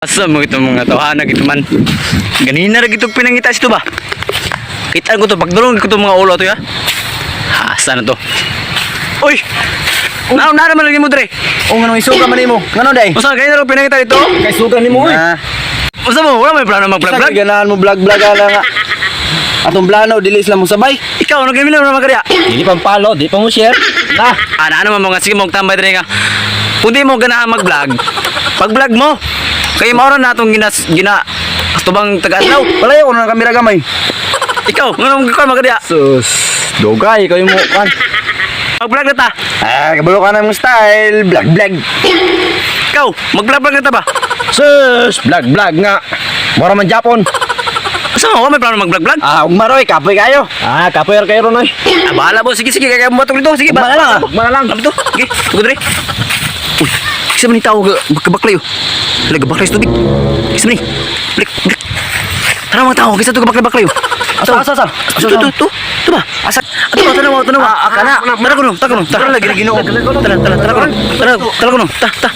Asa mo itong mga tawhana gitu man. Ganina ra gitog pinangita ito ba? Kita ko to pagdulong ko to mga ulo to ya. Asa na to? Uy. Naon na naman lagi mo dre. O nga nung isuga man nimo. Ngano day? Usa kay na pinangita dito? Kay suga nimo oy. Usa mo wala may plano mag-vlog. Ganahan mo vlog-vlog ala nga. Atong plano dili sila mo sabay. Ikaw ano gamila mo magkariya? Dili pang palo, di pa mo share. Na. Ano mo nga sige mo tambay dre nga. Kung di mo ganahan mag-vlog, pag-vlog mo. Kay mao ra natong gina tubang taga-adlaw. Palayo ko na ng kamera gamay. Ikaw ngano ka magkariya? Sus, dugay kayo mo kan. Mag-vlog na ta. Kabalo ka na mong style, vlog-vlog. Ikaw mag-vlog na ta ba? Sus, vlog-vlog nga. Mora man Japon. Asa mo may plano mag-vlog? Ugmaroy, kapoy kayo. Kapoy kayo ron oy. Bahala po, sige kaya mo batong dito. Sige, Ugma na lang, ugma na lang. Ano to? Sige, tugod rin. Uy, kasi man tao kabaklay oh. Laga baklay sa tubig. Kasi man blik. Tara mga tao, kasi ito kabaklay oh. Asa. Ito ba? Asa? Ito ba? Tanawa. Kana. Tara ko no. Tara lagi ginoo. Tara ko no. Tara.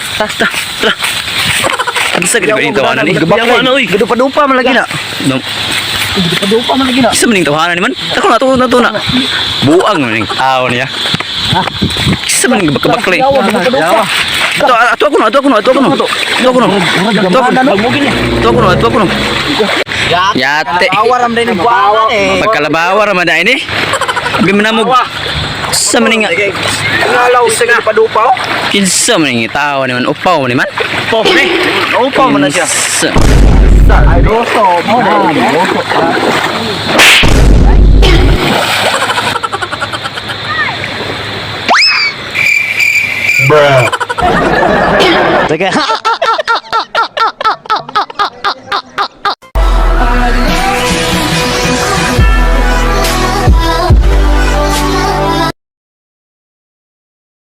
Bisa gini gini tawanan ni. Gabaklay. Gadupa-dupa man lagi na. Dong. Gadupa man lagi na. Isa maning tawanan ni man. Tako na to na. Buang maning tao niya. Isa maning kabaklay. Ato ako no. Yate. Awaram din ni bawa eh. Pagkalabawa raman ini. Bimanamog. Sa maning Ngalaw sa gadupa-dupa oh. kinsa maning tao ni man upaw ni man. Upaw man na siya. Ay doso mo na. Bruh. Sige.